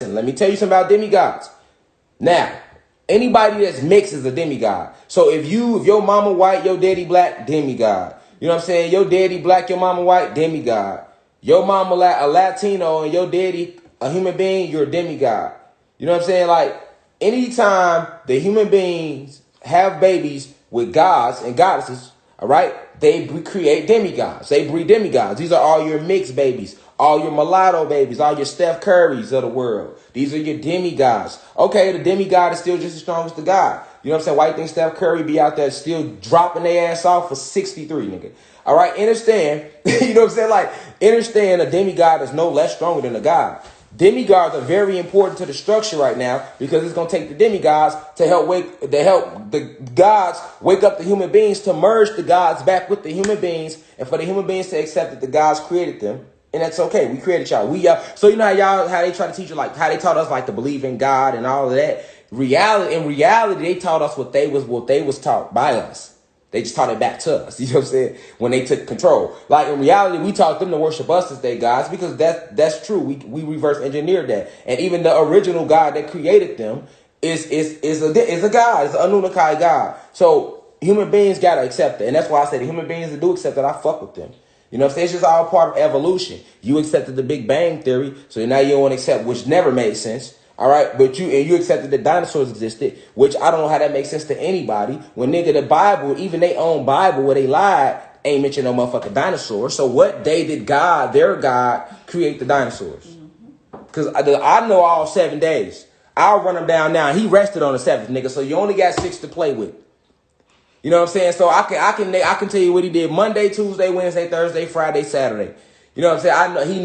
listen, let me tell you something about demigods. Now, anybody that's mixed is a demigod. So if your mama white, your daddy black, demigod. You know what I'm saying? Your daddy black, your mama white, demigod. Your mama a Latino and your daddy a human being, you're a demigod. You know what I'm saying? Like, anytime the human beings have babies with gods and goddesses, all right, they create demigods. They breed demigods. These are all your mixed babies, all your mulatto babies, all your Steph Currys of the world. These are your demigods. Okay, the demigod is still just as strong as the god. You know what I'm saying? Why you think Steph Curry be out there still dropping their ass off for 63, nigga? All right, understand. You know what I'm saying? Like, understand a demigod is no less stronger than a god. Demigods are very important to the structure right now because it's going to take the demigods to help the gods wake up the human beings, to merge the gods back with the human beings, and for the human beings to accept that the gods created them. And that's okay. We created y'all. So you know how they try to teach you, like how they taught us like to believe in God and all of that. In reality, they taught us what they was taught by us. They just taught it back to us. You know what I'm saying? When they took control. Like in reality, we taught them to worship us as their gods because that's true. We reverse engineered that. And even the original God that created them is a God. It's an Anunnaki God. So human beings gotta accept it. And that's why I say the human beings that do accept that, I fuck with them. You know what I'm saying? It's just all part of evolution. You accepted the Big Bang Theory, so now you don't want to accept, which never made sense. All right, but you accepted that dinosaurs existed, which I don't know how that makes sense to anybody. When nigga, the Bible, even their own Bible where they lied, ain't mention no motherfucking dinosaurs. So what day did God, their God, create the dinosaurs? Because I know all 7 days. I'll run them down now. He rested on the 7th, nigga. So you only got 6 to play with. You know what I'm saying? So I can tell you what he did Monday, Tuesday, Wednesday, Thursday, Friday, Saturday. You know what I'm saying? I know he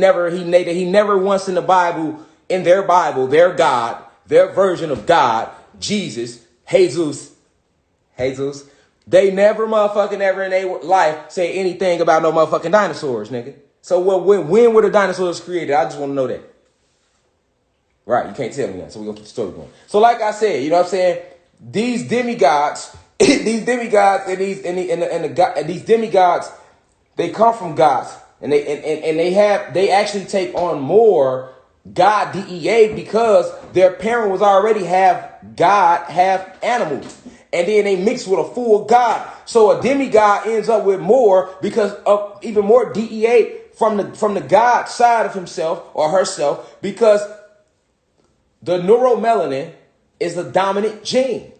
never once in the Bible, their God, their version of God, Jesus, they never motherfucking ever in their life say anything about no motherfucking dinosaurs, nigga. So when were the dinosaurs created? I just want to know that. Right, you can't tell me that, so we're going to keep the story going. So like I said, you know what I'm saying? These demigods, these demigods, they come from gods, and they actually take on more God DEA because their parent was already half God, half animal. And then they mix with a full God. So a demigod ends up with more because of even more DEA from the God side of himself or herself, because the neuromelanin is the dominant gene.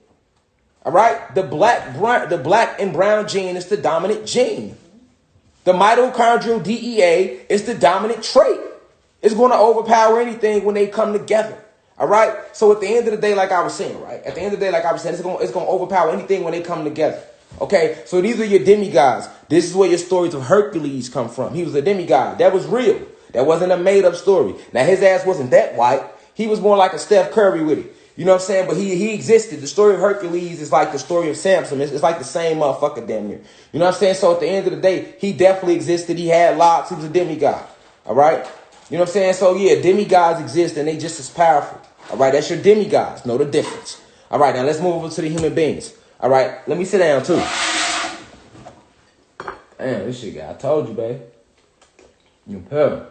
All right? The black and brown gene is the dominant gene. The mitochondrial DEA is the dominant trait. It's going to overpower anything when they come together. All right. So at the end of the day, like I was saying, it's going to overpower anything when they come together. Okay. So these are your demigods. This is where your stories of Hercules come from. He was a demigod. That was real. That wasn't a made up story. Now his ass wasn't that white. He was more like a Steph Curry with it. You know what I'm saying? But he existed. The story of Hercules is like the story of Samson. It's like the same motherfucker damn near. You know what I'm saying? So at the end of the day, he definitely existed. He had locks. He was a demigod. All right. You know what I'm saying? So, yeah, demigods exist, and they just as powerful. All right, that's your demigods. Know the difference. All right, now let's move over to the human beings. All right, let me sit down, too. Damn, this shit, I told you, babe. You purr.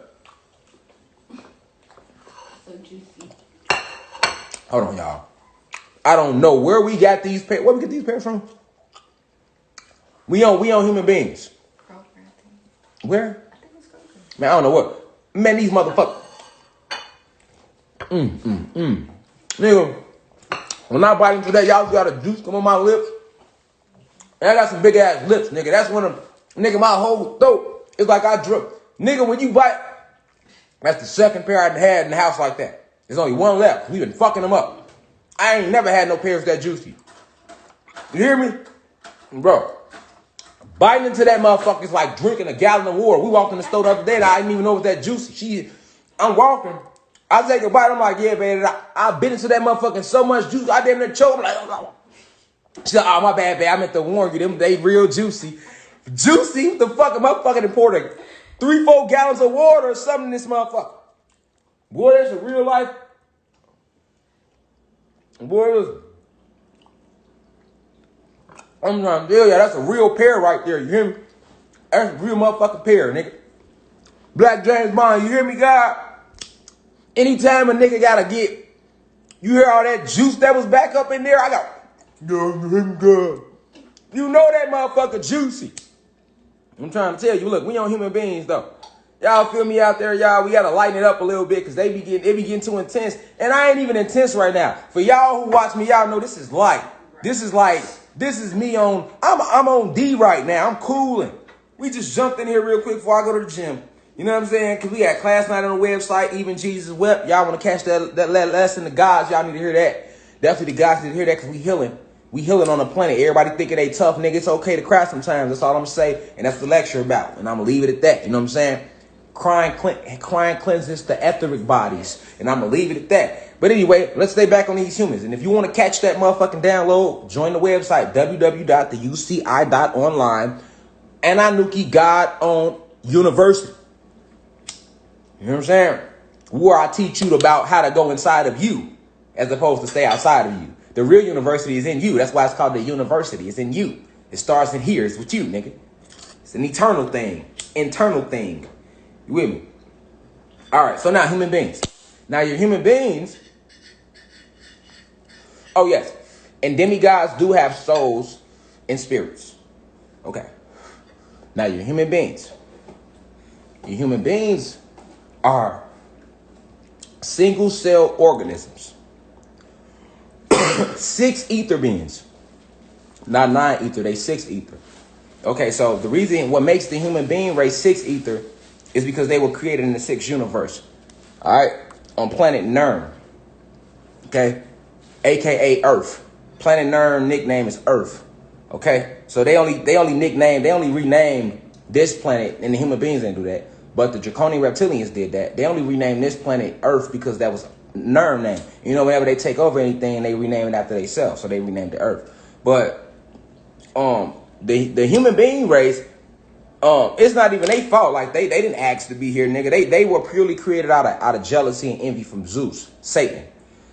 So juicy. Hold on, y'all. I don't know where we got these pears. Where we get these pears from? We on human beings. Kroger, I think. Where? I think it's Kroger. Man, I don't know what. Man, these motherfuckers. Nigga, when I bite into that, y'all got a juice come on my lips. And I got some big ass lips, nigga. That's one of them. Nigga, my whole throat is like I drip. Nigga, when you bite, that's the second pair I had in the house like that. There's only one left. We been fucking them up. I ain't never had no pears that juicy. You hear me? Bro. Biting into that motherfucker is like drinking a gallon of water. We walked in the store the other day and I didn't even know it was that juicy. I'm walking. I take a bite. I'm like, yeah, man. I bit into that motherfucking so much juice. I damn near choked. I'm like, oh. She's like, oh, my bad, babe. I meant to warn you. Them, they real juicy. Juicy? What the fuck? Am I fucking importing 3-4 gallons of water or something in this motherfucker? Boy, that's a real life. Boy, I'm trying to tell you, that's a real pear right there. You hear me? That's a real motherfucking pear, nigga. Black James Bond, you hear me, God? Anytime a nigga gotta get, you hear all that juice that was back up in there, I got, you know that motherfucker juicy. I'm trying to tell you, look, we on human beings though. Y'all feel me out there, y'all? We gotta lighten it up a little bit because it be getting too intense. And I ain't even intense right now. For y'all who watch me, y'all know this is light. This is me on, I'm on D right now. I'm cooling. We just jumped in here real quick before I go to the gym. You know what I'm saying? Because we got class night on the website, Even Jesus Wept. Y'all want to catch that lesson, the gods, y'all need to hear that. Definitely the gods need to hear that because we healing. We healing on the planet. Everybody thinking they tough, nigga. It's okay to cry sometimes. That's all I'm going to say. And that's the lecture about. And I'm going to leave it at that. You know what I'm saying? Crying cleanses the etheric bodies. And I'm going to leave it at that. But anyway, let's stay back on these humans. And if you want to catch that motherfucking download, join the website, www.theuci.online. And Anuki God-owned university. You know what I'm saying? Where I teach you about how to go inside of you as opposed to stay outside of you. The real university is in you. That's why it's called the university. It's in you. It starts in here. It's with you, nigga. It's an eternal thing. Internal thing. You with me? All right. So now human beings. Now your human beings. Oh, yes. And demigods do have souls and spirits. Okay. Now your human beings. Your human beings are single cell organisms. 6 ether beings. Not 9 ether, they 6 ether. Okay, so the reason what makes the human being race 6 ether is because they were created in the 6th universe. Alright? On planet Nern. Okay? AKA Earth. Planet Nern nickname is Earth. Okay? So they only renamed this planet, and the human beings didn't do that. But the draconian reptilians did that. They only renamed this planet Earth because that was Nern name. You know, whenever they take over anything, they rename it after themselves. So they renamed it Earth. But the human being race, it's not even their fault. Like they didn't ask to be here, nigga. They were purely created out of jealousy and envy from Zeus, Satan.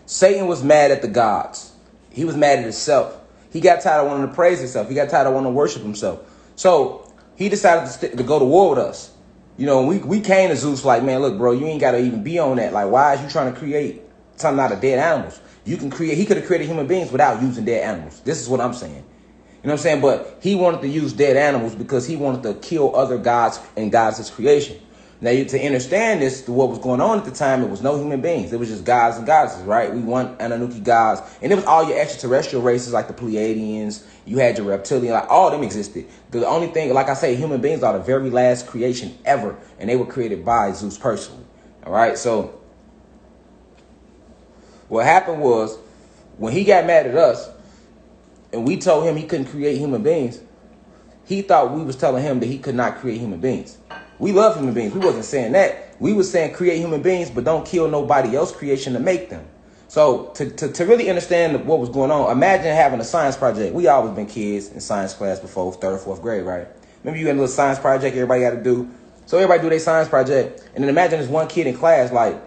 Satan was mad at the gods. He was mad at himself. He got tired of wanting to praise himself. He got tired of wanting to worship himself. So he decided to go to war with us. You know, we came to Zeus like, man, look, bro, you ain't got to even be on that. Like, why is you trying to create something out of dead animals? He could have created human beings without using dead animals. This is what I'm saying. You know what I'm saying? But he wanted to use dead animals because he wanted to kill other gods and gods' creation. Now, to understand this, what was going on at the time, it was no human beings. It was just gods and goddesses, right? We want Anunnaki gods. And it was all your extraterrestrial races like the Pleiadians. You had your reptilian, like all of them existed. The only thing, like I say, human beings are the very last creation ever. And they were created by Zeus personally. All right? So what happened was when he got mad at us and we told him he couldn't create human beings, he thought we was telling him that he could not create human beings. We love human beings. We wasn't saying that. We was saying create human beings, but don't kill nobody else's creation to make them. So to really understand what was going on, imagine having a science project. We always been kids in science class before 3rd or 4th grade, right? Remember you had a little science project everybody got to do? So everybody do their science project. And then imagine there's one kid in class, like,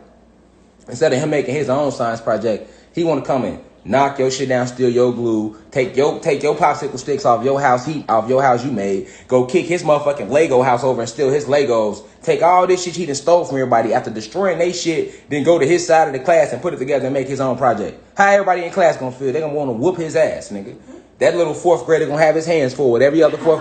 instead of him making his own science project, he want to come in, knock your shit down, steal your glue, take your popsicle sticks off your house you made, go kick his motherfucking Lego house over and steal his Legos, take all this shit he done stole from everybody after destroying they shit, then go to his side of the class and put it together and make his own project. How everybody in class gonna feel? They gonna want to whoop his ass, nigga. That little 4th grader gonna have his hands full with every other 4th